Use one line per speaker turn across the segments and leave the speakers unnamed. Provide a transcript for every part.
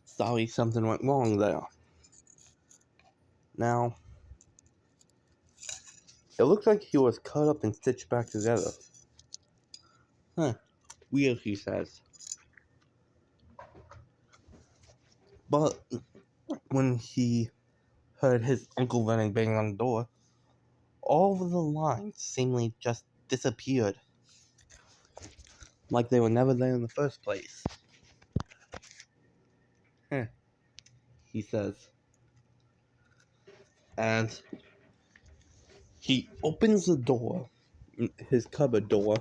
Sorry, something went wrong there. Now, it looks like he was cut up and stitched back together. Huh. Weird, he says. But when he heard his uncle running banging on the door, all of the lines seemingly just disappeared. Like they were never there in the first place. Huh, he says. And he opens the door, his cupboard door,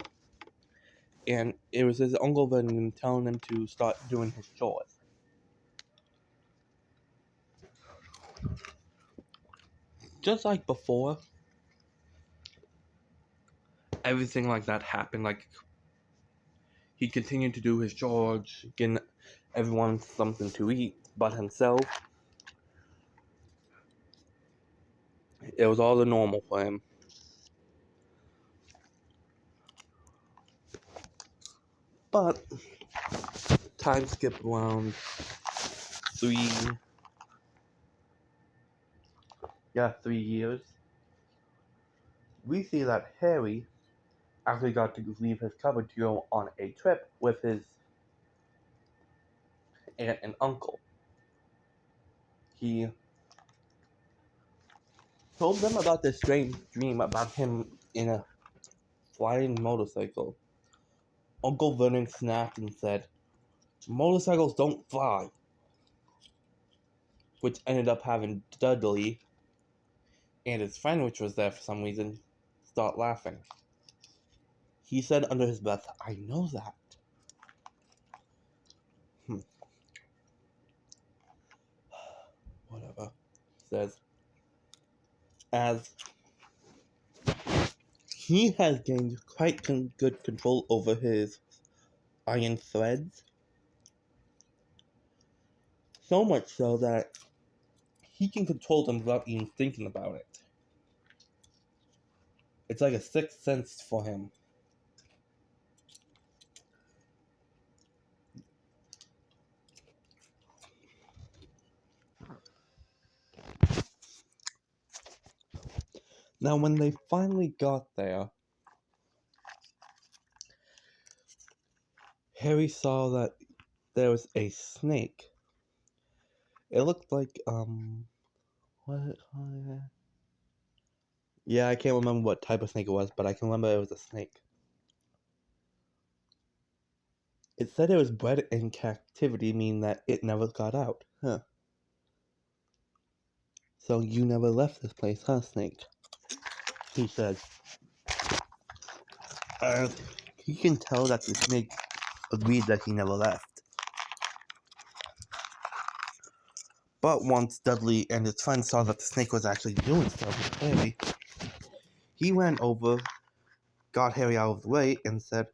and it was his uncle Vernon telling him to start doing his chores. Just like before, everything like that happened. Like, he continued to do his chores, getting everyone something to eat but himself. It was all the normal for him. But time skipped around 3 years. We see that Harry actually got to leave his cupboard to go on a trip with his aunt and uncle. He told them about this strange dream about him in a flying motorcycle. Uncle Vernon snapped and said, "Motorcycles don't fly," which ended up having Dudley and his friend, which was there for some reason, start laughing. He said under his breath, "I know that." Whatever. Says, as he has gained quite good control over his iron threads, so much so that he can control them without even thinking about it. It's like a sixth sense for him. Now, when they finally got there, Harry saw that there was a snake. It looked like, what? Yeah, I can't remember what type of snake it was, but I can remember it was a snake. It said it was bred in captivity, meaning that it never got out. Huh. So you never left this place, huh, Snake? He said. You can tell that the snake agreed that he never left. But once Dudley and his friends saw that the snake was actually doing stuff with Harry, he ran over, got Harry out of the way, and said,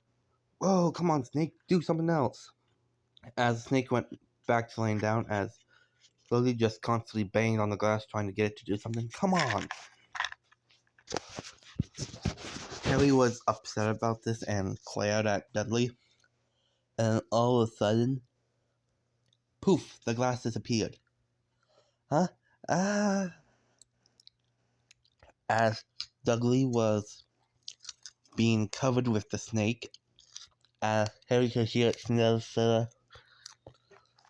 "Whoa, come on, Snake, do something else." As the snake went back to laying down, as Dudley just constantly banged on the glass trying to get it to do something. "Come on!" Harry was upset about this and glared at Dudley. And all of a sudden, poof, the glass disappeared. Huh? Ah! As Dudley was being covered with the snake, Harry could hear it say,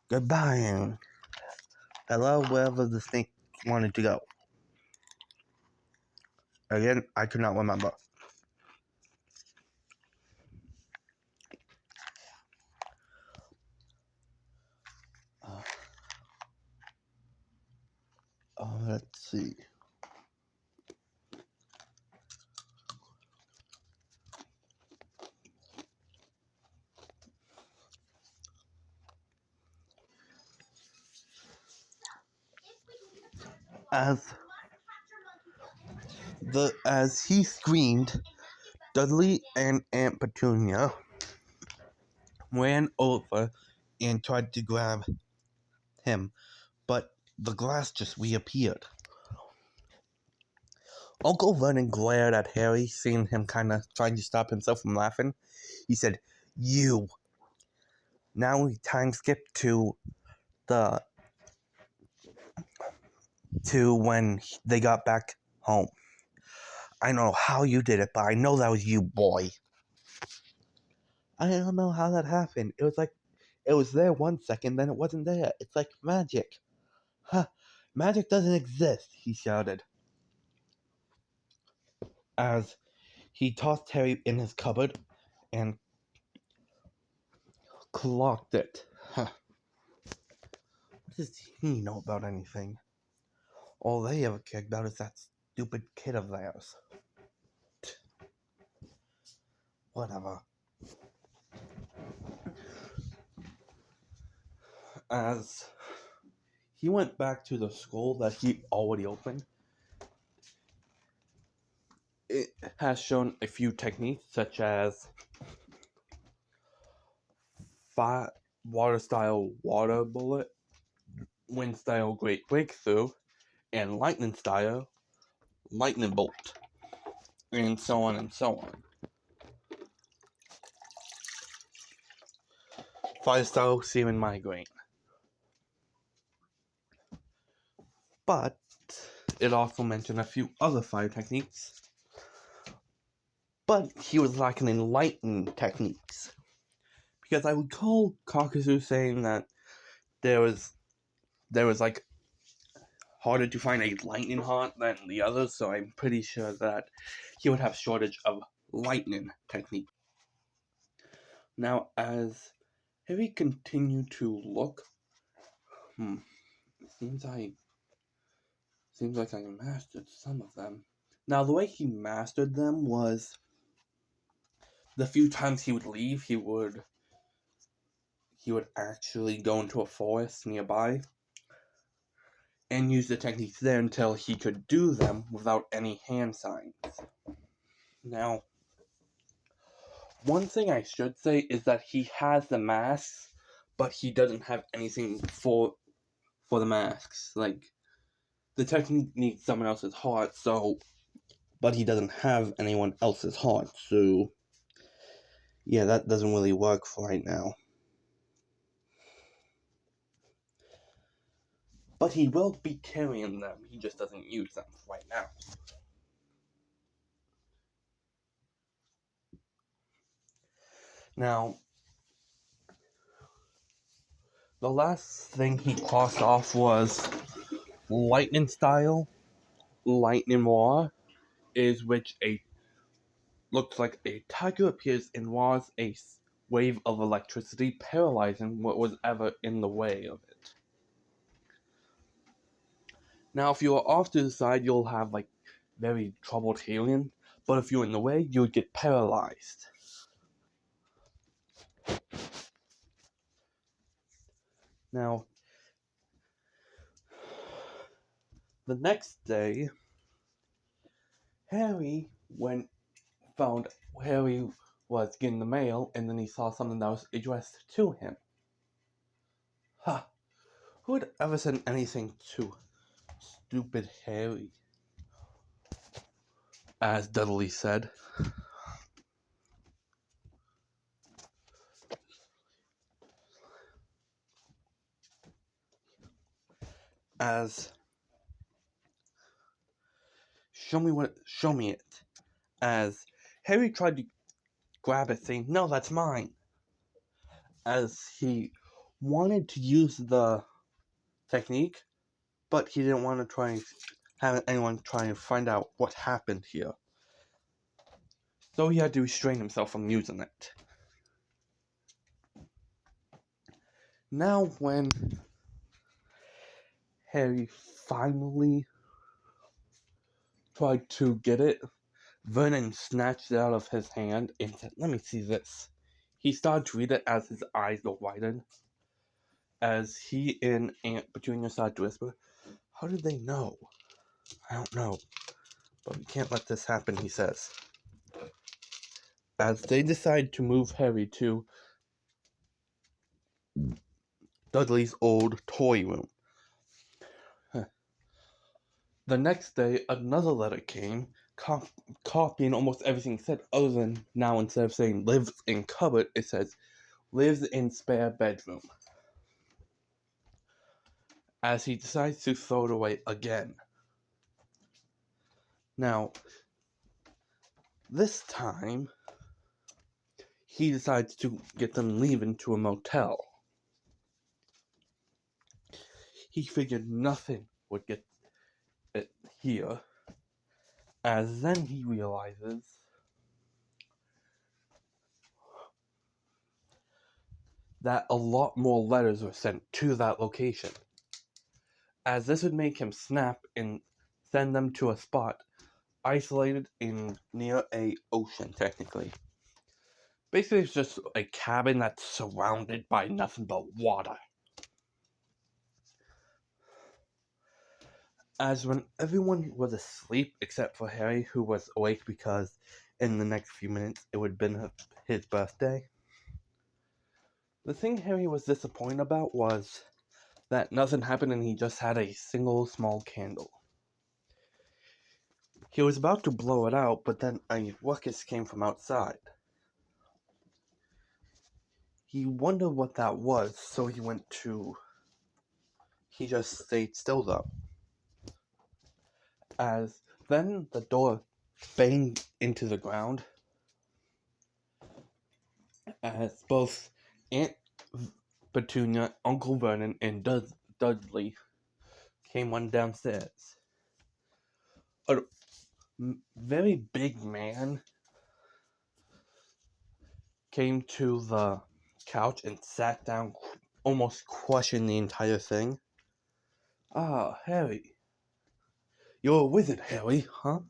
"Goodbye," and hello, wherever the snake wanted to go. Again, I could not remember. Let's see. As he screamed, Dudley and Aunt Petunia ran over and tried to grab him, but the glass just reappeared. Uncle Vernon glared at Harry, seeing him kind of trying to stop himself from laughing. He said, "You." Now we time skip to when they got back home. I don't know how you did it, but I know that was you, boy. I don't know how that happened. It was like it was there 1 second, then it wasn't there. It's like magic. Huh. Magic doesn't exist, he shouted, as he tossed Harry in his cupboard and clocked it. Huh. What does he know about anything? All they ever cared about is that stupid kid of theirs. Whatever. As he went back to the school that he already opened, it has shown a few techniques such as water style water bullet, wind style great breakthrough, and lightning style lightning bolt, and so on and so on. Fire style semen migraine. But it also mentioned a few other fire techniques. But he was lacking in lightning techniques. Because I recall kakuzu saying that there was like harder to find a lightning heart than the others, so I'm pretty sure that he would have shortage of lightning technique. Now, as Harry continued to look, seems like I mastered some of them. Now, the way he mastered them was the few times he would leave, he would actually go into a forest nearby and use the techniques there until he could do them without any hand signs. Now, one thing I should say is that he has the masks, but he doesn't have anything for the masks. Like, the technique needs someone else's heart, but he doesn't have anyone else's heart, so yeah, that doesn't really work for right now. But he will be carrying them, he just doesn't use them right now. Now, the last thing he crossed off was lightning style, lightning roar, is which looks like a tiger appears and roars a wave of electricity, paralyzing what was ever in the way of it. Now, if you are off to the side, you'll have like very troubled healing, but if you're in the way, you would get paralyzed. Now, the next day, Harry was getting the mail, and then he saw something that was addressed to him. Huh. Who would ever send anything to stupid Harry? As Dudley said. As show me it. As Harry tried to grab it, saying, "No, that's mine." As he wanted to use the technique, but he didn't want to try and have anyone try and find out what happened here. So he had to restrain himself from using it. Now, when Harry finally tried to get it, Vernon snatched it out of his hand and said, "Let me see this." He started to read it as his eyes got widened. As he and Aunt Petunia started to whisper, "How did they know?" "I don't know, but we can't let this happen," he says. As they decide to move Harry to Dudley's old toy room. The next day, another letter came, copying almost everything said, other than now instead of saying lives in cupboard, it says lives in spare bedroom. as he decides to throw it away again. Now, this time, he decides to get them leaving to a motel. He figured nothing would get it here, as then he realizes that a lot more letters were sent to that location, as this would make him snap and send them to a spot isolated in near a ocean, technically. Basically, it's just a cabin that's surrounded by nothing but water. As when everyone was asleep except for Harry, who was awake because in the next few minutes it would have been his birthday. The thing Harry was disappointed about was that nothing happened and he just had a single small candle. He was about to blow it out, but then a ruckus came from outside. He wondered what that was, so he just stayed still though. As then the door banged into the ground, as both Aunt Petunia, Uncle Vernon, and Dudley came on downstairs. A very big man came to the couch and sat down, almost crushing the entire thing. "Ah, Harry. You're a wizard, Harry, huh?"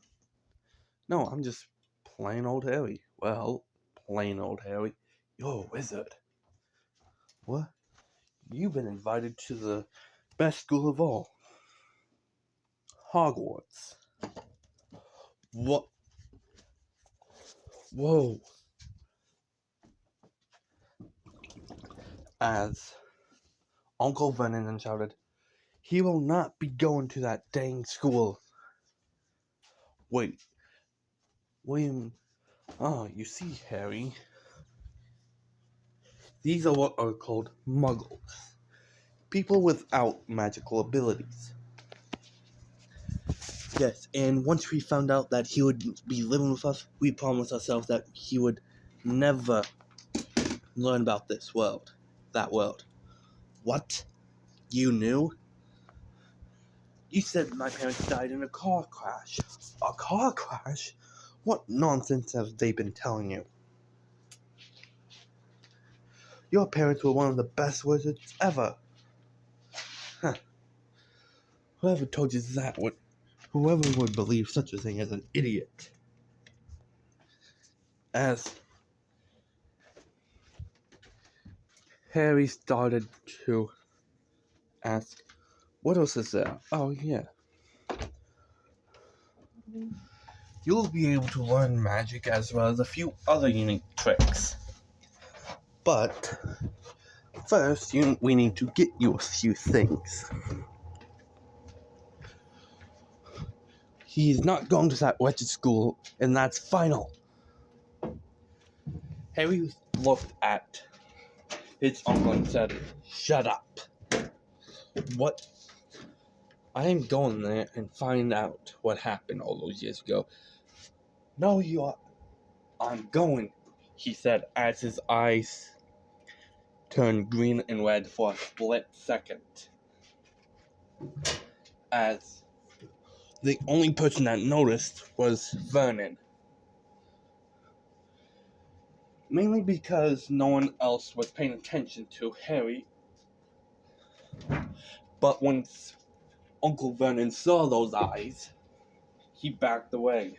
"No, I'm just plain old Harry." "Well, plain old Harry, you're a wizard." "What? You've been invited to the best school of all, Hogwarts." "What? Whoa." As Uncle Vernon then shouted, "He will not be going to that dang school." "Wait, William, you see, Harry, these are what are called muggles. People without magical abilities." "Yes, and once we found out that he would be living with us, we promised ourselves that he would never learn about that world." "What? You knew?" "You said my parents died in a car crash." "A car crash? What nonsense have they been telling you?" "Your parents were one of the best wizards ever." "Huh. Whoever told you that whoever would believe such a thing is an idiot." As Harry started to ask, "What else is there?" "Oh, yeah. You'll be able to learn magic as well as a few other unique tricks. But first, we need to get you a few things." "He's not going to that wretched school, and that's final." Harry looked at his uncle and said, "Shut up." "What? I am going there and find out what happened all those years ago." "No, you are." "I'm going," he said as his eyes turned green and red for a split second. As the only person that noticed was Vernon. Mainly because no one else was paying attention to Harry. But once Uncle Vernon saw those eyes, he backed away.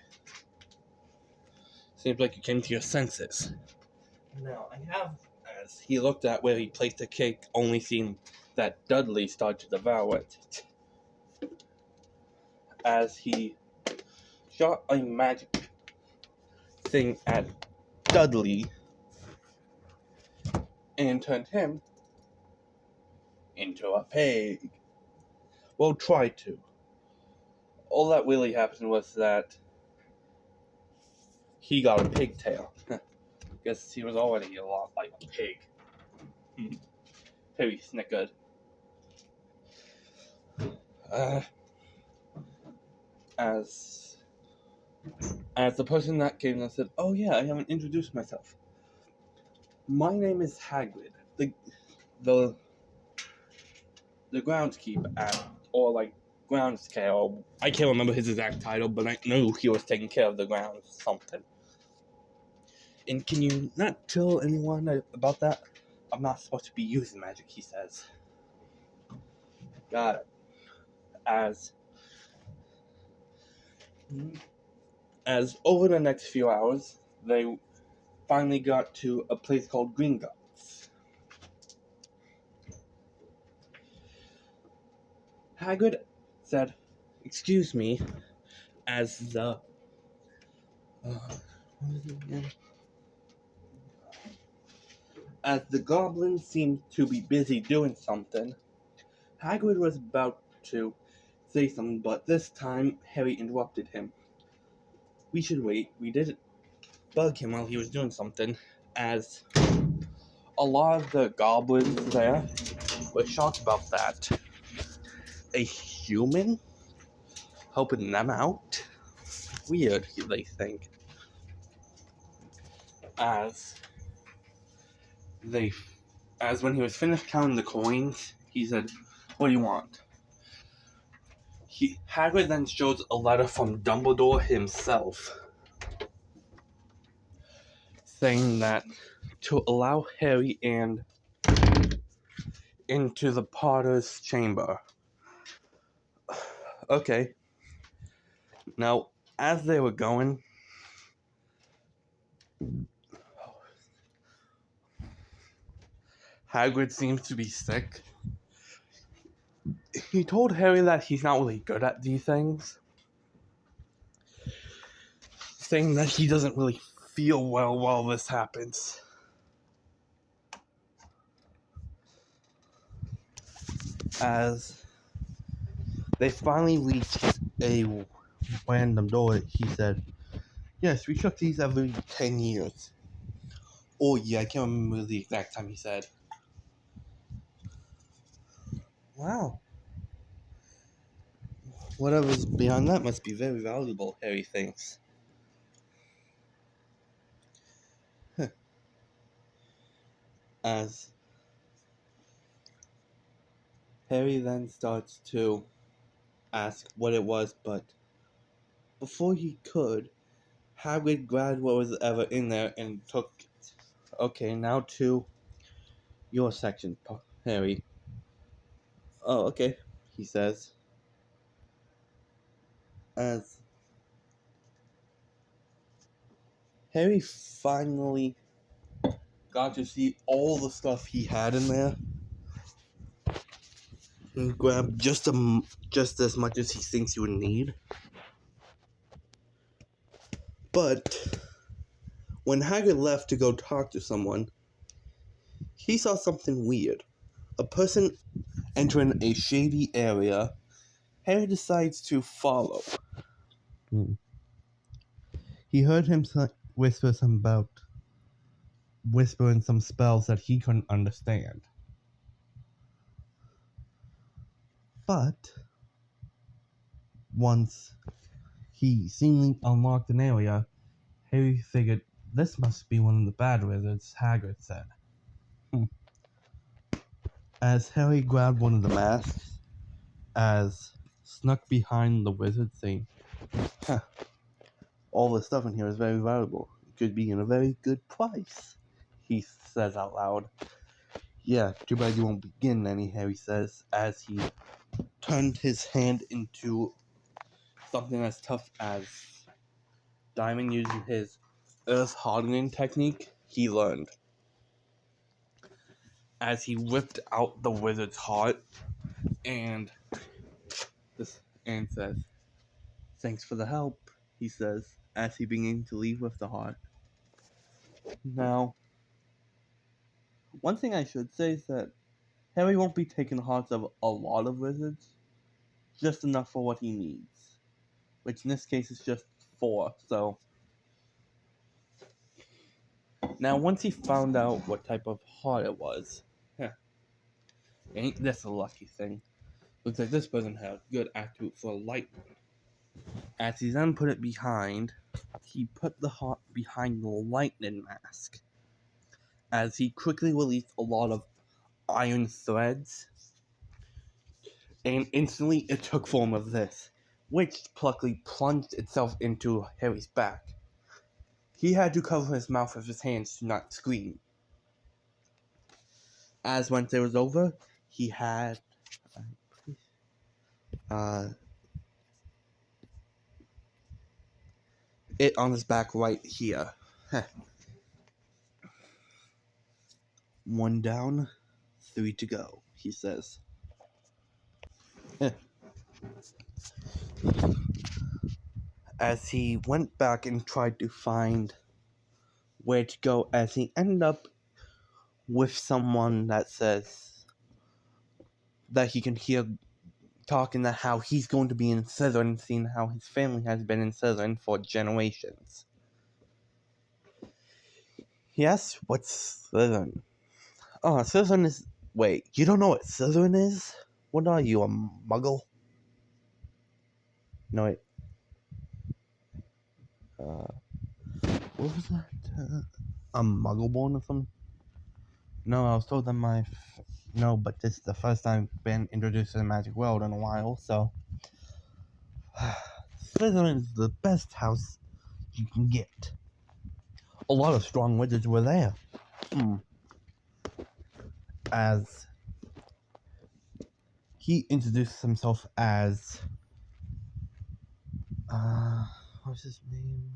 "Seems like you came to your senses." "Now, I have," as he looked at where he placed the cake, only seeing that Dudley started to devour it. As he shot a magic thing at Dudley and turned him into a pig. Well, tried to. All that really happened was that he got a pigtail. Guess he was already a lot like a pig. Harry snickered. Uh, as the person that came and said, "Oh yeah, I haven't introduced myself. My name is Hagrid, the the groundskeeper at, or like groundscare, or I can't remember his exact title, but I knew he was taking care of the grounds something. And can you not tell anyone about that? I'm not supposed to be using magic," he says. Got it. As over the next few hours, they finally got to a place called Gringotts. Hagrid said, "Excuse me," as the as the goblin seemed to be busy doing something. Hagrid was about to say something, but this time Harry interrupted him. "We should wait. We didn't bug him while he was doing something," as a lot of the goblins there were shocked about that. A human helping them out? Weird, they think. As they, as when he was finished counting the coins, he said, "What do you want?" Hagrid then shows a letter from Dumbledore himself, saying that to allow Harry and into the Potter's chamber. Okay. Now, as they were going, Hagrid seems to be sick. He told Harry that he's not really good at these things, saying that he doesn't really feel well while this happens. As they finally reached a random door, he said, "Yes, we check these every 10 years. Oh yeah, I can't remember the exact time he said. Wow. Whatever's beyond that must be very valuable, Harry thinks. As Harry then starts to ask what it was, but before he could, Hagrid grabbed what was ever in there and took it. "Okay, now to your section, Harry." "Oh, okay," he says. As Harry finally got to see all the stuff he had in there, and grabbed just as much as he thinks he would need. But when Hagrid left to go talk to someone, he saw something weird. A person entering a shady area. Harry decides to follow. He heard him whisper whispering some spells that he couldn't understand. But once he seemingly unlocked an area, Harry figured this must be one of the bad wizards, Hagrid said. As Harry grabbed one of the masks, as snuck behind the wizard, saying, "Huh, all the stuff in here is very valuable. It could be in a very good price," he says out loud. "Yeah, too bad you won't begin any," Harry says, as he turned his hand into something as tough as diamond using his earth hardening technique he learned. As he ripped out the wizard's heart and says, "Thanks for the help," he says, as he begins to leave with the heart. Now, one thing I should say is that Harry won't be taking the hearts of a lot of wizards, just enough for what he needs, which in this case is just 4, so. Now, once he found out what type of heart it was, ain't this a lucky thing? Looks like this person had a good attribute for lightning. As he then put it behind, he put the heart behind the lightning mask. As he quickly released a lot of iron threads, and instantly it took form of this, which pluckily plunged itself into Harry's back. He had to cover his mouth with his hands to not scream. As once it was over, he had it on his back right here. One down, 3 to go, he says. As he went back and tried to find where to go, as he ended up with someone that says that he can hear talking about how he's going to be in Slytherin, seeing how his family has been in Slytherin for generations. Yes, what's Slytherin? Oh, Slytherin is... Wait, you don't know what Slytherin is? What are you, a muggle? No, wait. What was that? A muggle-born or something? No, I was told that no, but this is the first time I've been introduced to the magic world in a while, so... Slytherin is the best house you can get. A lot of strong wizards were there. As he introduced himself as... what's his name?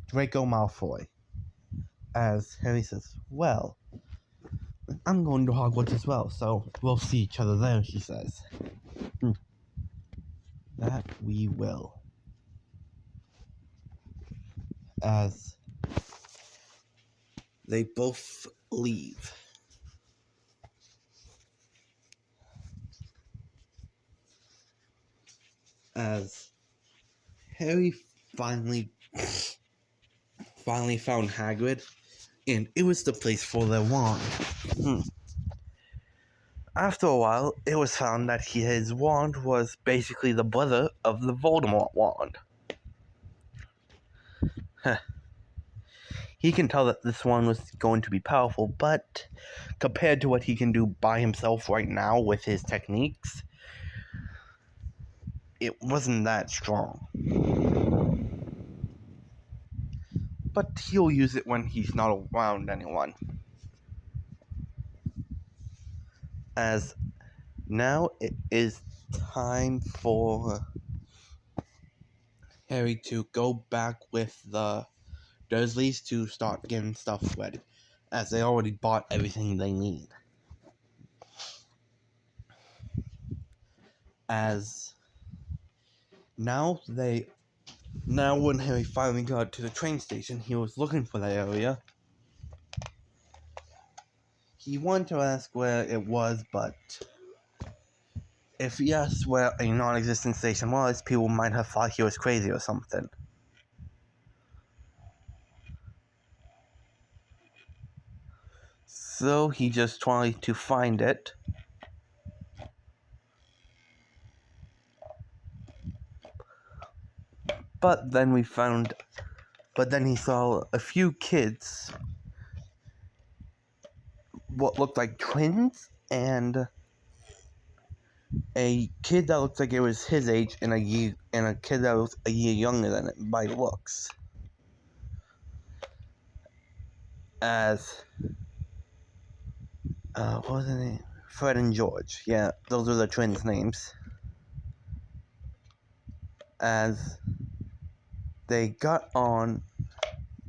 Draco Malfoy. As Harry says, well, I'm going to Hogwarts as well, so we'll see each other there, she says. That we will. As they both leave. As Harry finally found Hagrid, and it was the place for their wand. After a while, it was found that his wand was basically the brother of the Voldemort wand. He can tell that this one was going to be powerful, but compared to what he can do by himself right now with his techniques, it wasn't that strong. But he'll use it when he's not around anyone. As now it is time for Harry to go back with the Dursleys to start getting stuff ready, as they already bought everything they need. As now when Harry finally got to the train station, he was looking for that area. He wanted to ask where it was, but if he asked where a non-existent station was, people might have thought he was crazy or something. So he just tried to find it. But then he saw a few kids, what looked like twins, and a kid that looked like it was his age, and a kid that was a year younger than it by looks. As what was the name? Fred and George. Yeah, those were the twins' names. As they got on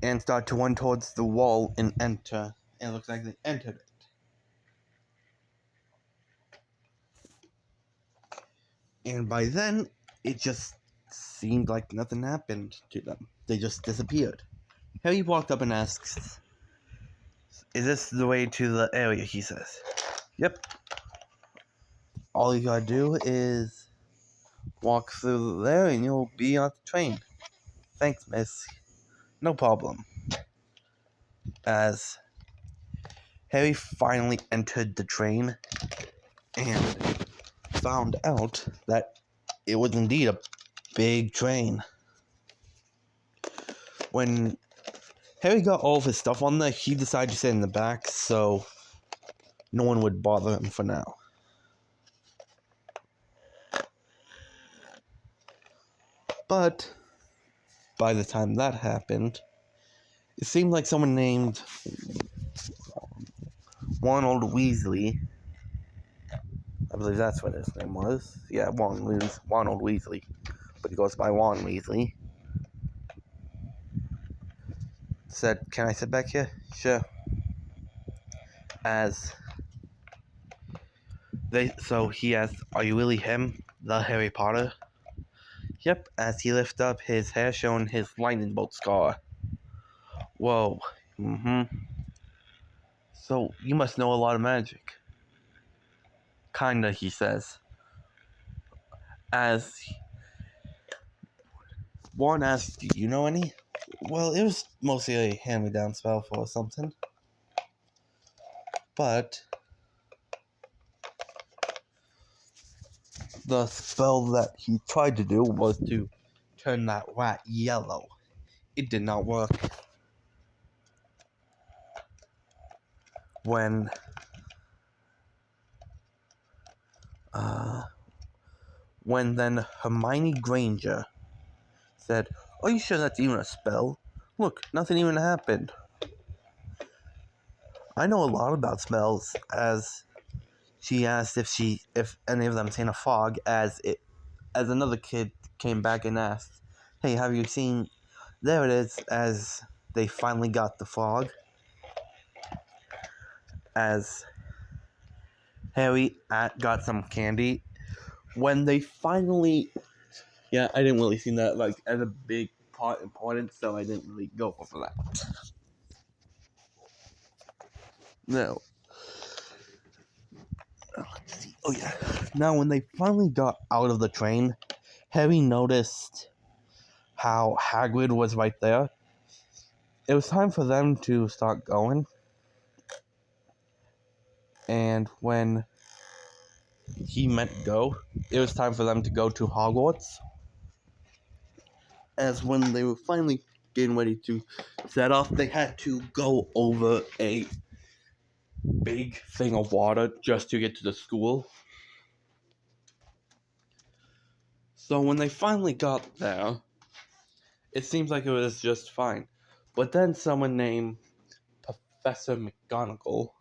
and started to run towards the wall and enter, and it looks like they entered it. And by then, it just seemed like nothing happened to them. They just disappeared. Harry walked up and asks, "Is this the way to the area?" he says. "Yep. All you gotta do is walk through there and you'll be on the train." "Thanks, miss." "No problem." As Harry finally entered the train, and found out that it was indeed a big train. When Harry got all of his stuff on there, he decided to sit in the back so no one would bother him for now. But by the time that happened, it seemed like someone named Ronald Weasley, I believe that's what his name was. Yeah, Ronald Weasley, but he goes by Ron Weasley, said, "Can I sit back here?" "Sure." So he asked, "Are you really him, the Harry Potter?" "Yep," as he lifted up his hair showing his lightning bolt scar. "Whoa, So you must know a lot of magic." "Kinda," he says. As Warren asks, "Do you know any?" "Well, it was mostly a hand-me-down spell for something. But the spell that he tried to do was to turn that rat yellow. It did not work." When then Hermione Granger said, "Are you sure that's even a spell? Look, nothing even happened." "I know a lot about spells," as she asked if any of them seen a fog, as another kid came back and asked, "Hey, have you seen..." There it is, as they finally got the fog. As Harry got some candy. When they finally... Yeah, I didn't really see that as a big part important, so I didn't really go over that. Now, let's see. Oh yeah. Now, when they finally got out of the train, Harry noticed how Hagrid was right there. It was time for them to start going. And when he meant go, it was time for them to go to Hogwarts. As when they were finally getting ready to set off, they had to go over a big thing of water just to get to the school. So when they finally got there, it seems like it was just fine. But then someone named Professor McGonagall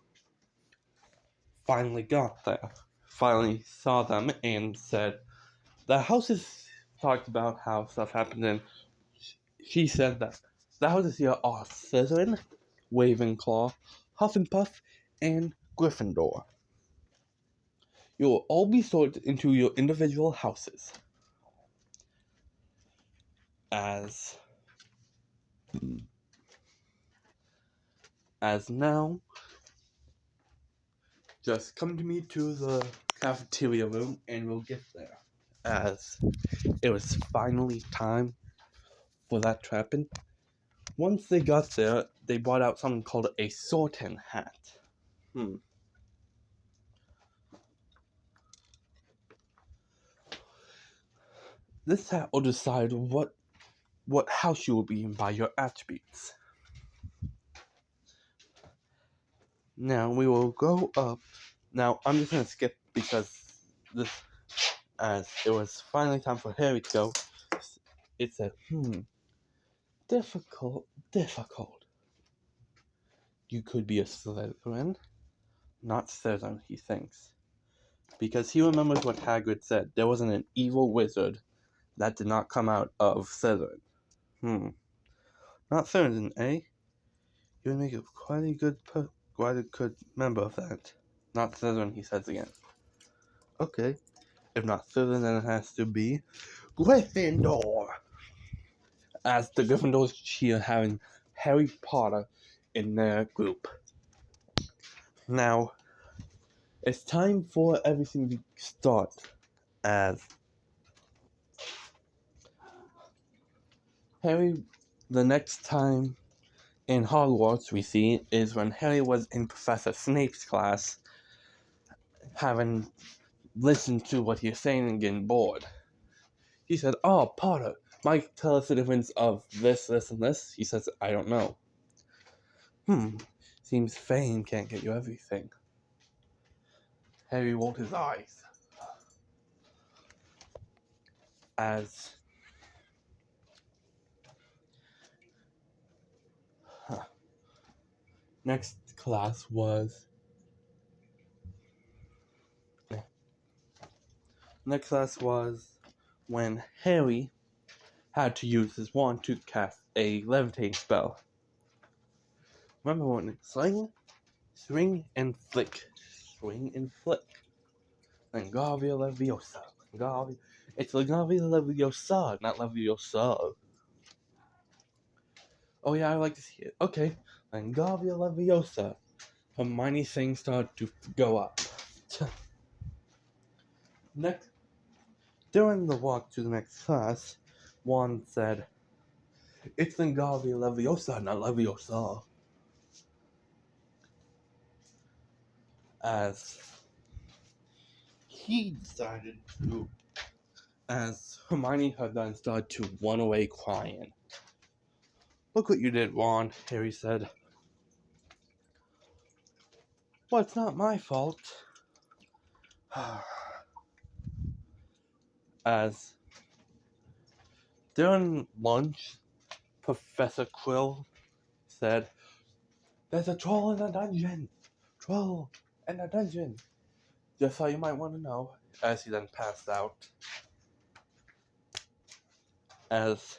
finally got there, finally saw them and said, "The houses talked about how stuff happened," and she said that the houses here are Slytherin, Ravenclaw, Hufflepuff, and Gryffindor. You will all be sorted into your individual houses. As now, just come to me to the cafeteria room and we'll get there. As it was finally time for that to happen. Once they got there, they brought out something called a sorting hat. This hat will decide what house you will be in by your attributes. Now we will go up. Now I'm just gonna skip because as it was finally time for Harry to go. It said, difficult. You could be a Slytherin, not Slytherin, he thinks. Because he remembers what Hagrid said. There wasn't an evil wizard that did not come out of Slytherin. Not Slytherin, eh? You would make a quite a good member of that. Not Slytherin, he says again. Okay. If not Slytherin, then it has to be Gryffindor. As the Gryffindors cheer having Harry Potter in their group. Now, it's time for everything to start. As Harry, the next time in Hogwarts we see is when Harry was in Professor Snape's class. having listened to what he was saying and getting bored. He said, "Oh, Potter, Mike, tell us the difference of this, this, and this." He says, "I don't know." Seems fame can't get you everything. Harry rolled his eyes. As next class was when Harry had to use his wand to cast a levitating spell. Remember when sling, swing, and flick. Swing and flick. Langavia Leviosa. It's Langavia Leviosa, not Leviosa. Oh yeah, I like to see it. Okay. Langavia Leviosa. Hermione's thing started to go up. Next, during the walk to the next class, Juan said, "It's Langavia Leviosa, not Leviosa." As Hermione had then started to run away crying. "Look what you did, Ron," Harry said. "Well, it's not my fault." As during lunch, Professor Quill said, "There's a troll in the dungeon! Troll in the dungeon! Just so you might want to know," as he then passed out. As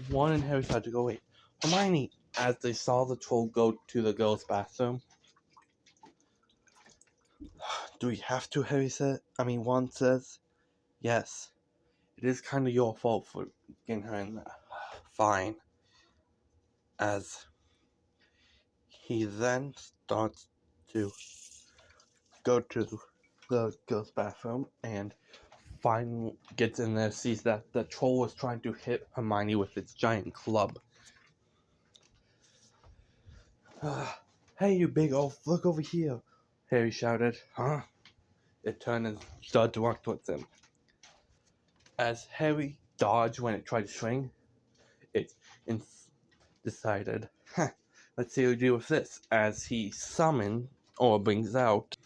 Ron and Harry started to go, "Wait, Hermione," as they saw the troll go to the girls' bathroom. "Do we have to?" Ron says. "Yes. It is kind of your fault for getting her in there." "Fine." As he then starts to go to the girls' bathroom and finally gets in there, sees that the troll was trying to hit Hermione with its giant club. "Hey, you big oaf, look over here," Harry shouted. "Huh?" It turned and started to walk towards him. As Harry dodged when it tried to swing, it decided, "Let's see what we do with this," as he summoned, or brings out,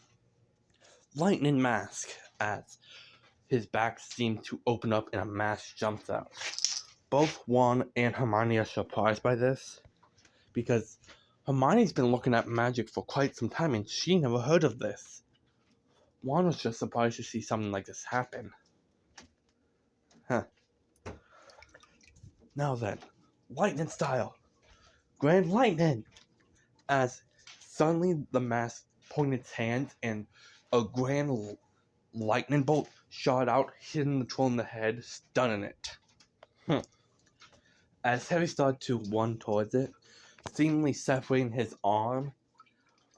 Lightning Mask, as his back seemed to open up and a mask jumps out. Both Ron and Hermione are surprised by this, because Hermione's been looking at magic for quite some time and she never heard of this. Ron was just surprised to see something like this happen. Now then, lightning style! Grand lightning! As suddenly the mask pointed its hand and a grand lightning bolt shot out, hitting the troll in the head, stunning it. As Harry started to run towards it, seemingly separating his arm,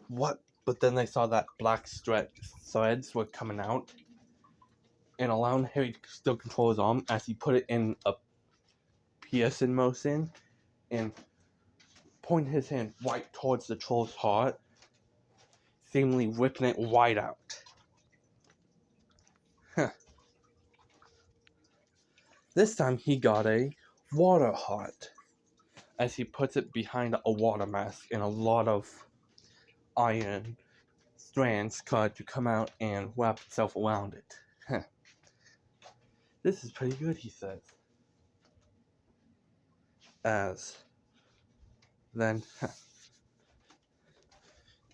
but then they saw that black threads were coming out and allowing Harry to still control his arm as he put it in a piercing motion and pointed his hand right towards the troll's heart, seemingly ripping it wide out. This time he got a water heart, as he puts it behind a water mask and a lot of iron strands started to come out and wrap itself around it. "This is pretty good," he says. As then,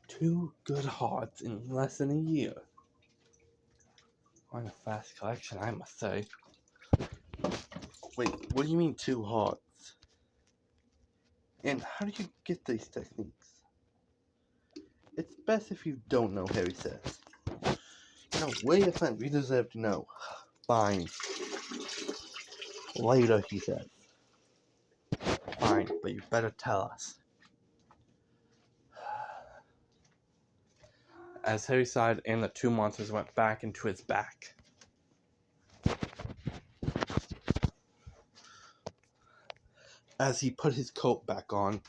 2 good hearts in less than a year. Quite a fast collection, I must say. Wait, what do you mean 2 hearts? And how do you get these techniques? It's best if you don't know, Harry says. No, wait a friend, we deserve to know. Fine. Later, he says. Fine, but you better tell us. As Harry sighed and the 2 monsters went back into his back. As he put his coat back on,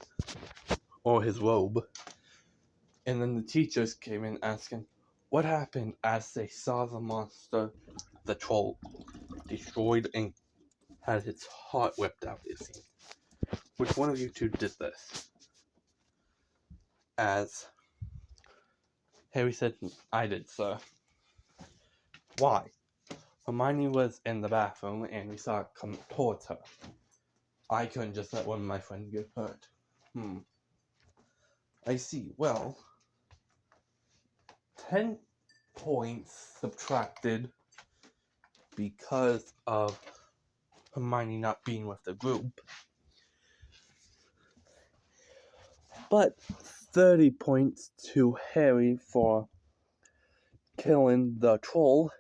or his robe, and then the teachers came in asking, what happened as they saw the monster, the troll, destroyed and had its heart ripped out, it seemed. Which one of you two did this? As Harry said, I did, sir. Why? Hermione was in the bathroom and we saw it come towards her. I couldn't just let one of my friends get hurt. I see. Well, 10 points subtracted because of Hermione not being with the group. But 30 points to Harry for killing the troll,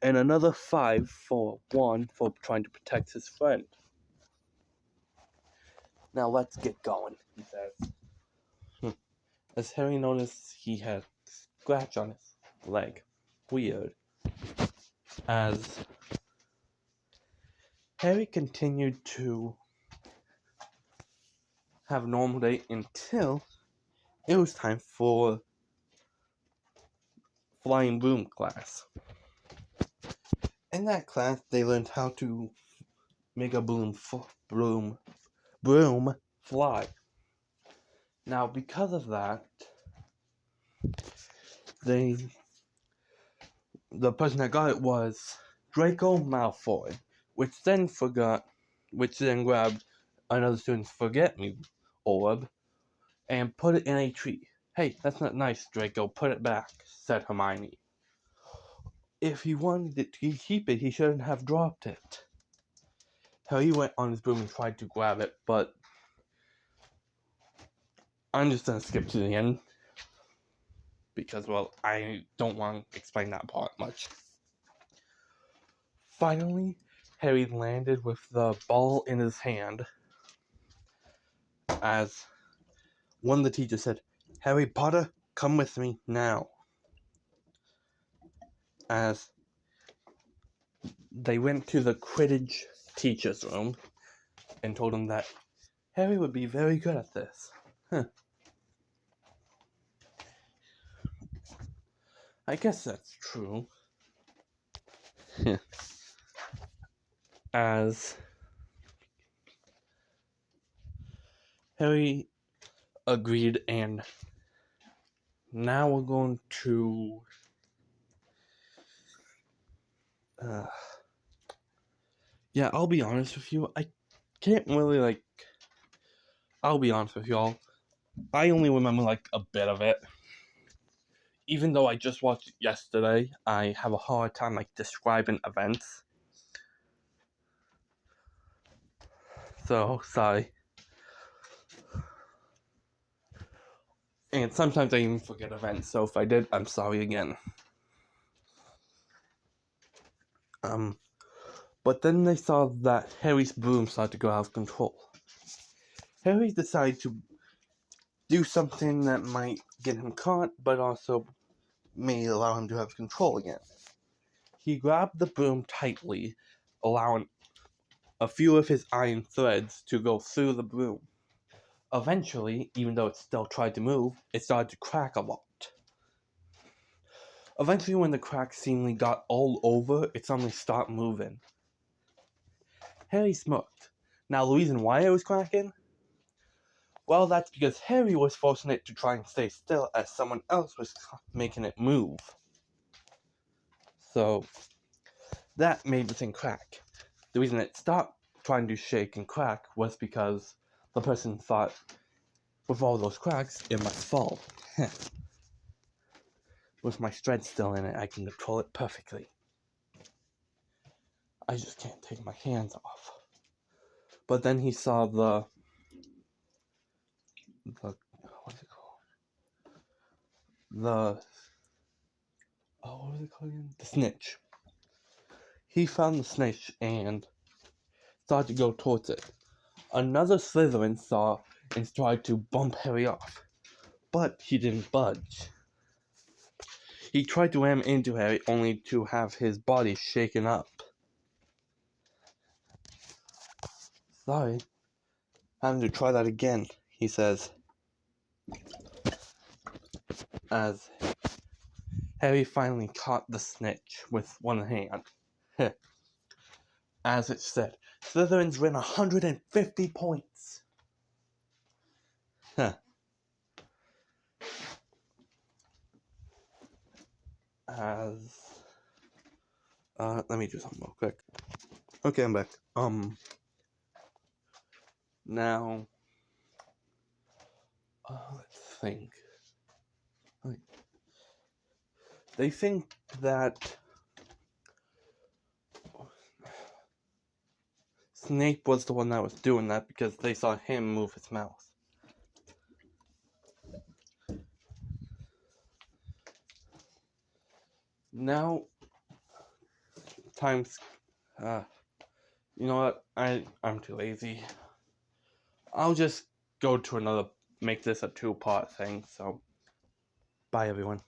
and another 5 for Ron for trying to protect his friend. Now let's get going, he says. As Harry noticed, he had a scratch on his leg. Weird. As Harry continued to have a normal day until it was time for flying broom class. In that class, they learned how to make a broom fly. Now, because of that, the person that got it was Draco Malfoy, which then grabbed another student's forget-me orb and put it in a tree. Hey, that's not nice, Draco. Put it back, said Hermione. If he wanted it to keep it, he shouldn't have dropped it. Harry went on his broom and tried to grab it, but I'm just gonna skip to the end because, well, I don't want to explain that part much. Finally, Harry landed with the ball in his hand as one of the teachers said, Harry Potter, come with me now. As they went to the Quidditch teacher's room and told him that Harry would be very good at this. I guess that's true. As Harry agreed, and now we're going to I'll be honest with you, I can't really I'll be honest with y'all, I only remember a bit of it. Even though I just watched it yesterday, I have a hard time describing events. So, sorry. And sometimes I even forget events, so if I did, I'm sorry again. But then they saw that Harry's broom started to go out of control. Harry decided to do something that might get him caught, but also may allow him to have control again. He grabbed the broom tightly, allowing a few of his iron threads to go through the broom. Eventually, even though it still tried to move, it started to crack a lot. Eventually, when the crack seemingly got all over, it suddenly stopped moving. Harry smirked. Now, the reason why it was cracking? Well, that's because Harry was forcing it to try and stay still as someone else was making it move. So, that made the thing crack. The reason it stopped trying to shake and crack was because the person thought, with all those cracks, it must fall. With my thread still in it, I can control it perfectly. I just can't take my hands off. But then he saw the what's it called? What was it called again? The snitch. He found the snitch and started to go towards it. Another Slytherin saw and tried to bump Harry off, but he didn't budge. He tried to ram into Harry only to have his body shaken up. Sorry, having to try that again, he says. As Harry finally caught the snitch with one hand. As it said, Slytherins win 150 points. Let me do something real quick. Okay, I'm back. Now, let's think. They think that Snape was the one that was doing that because they saw him move his mouth. Now, time's, you know what? I'm too lazy. I'll just go to make this a 2-part thing, so bye everyone.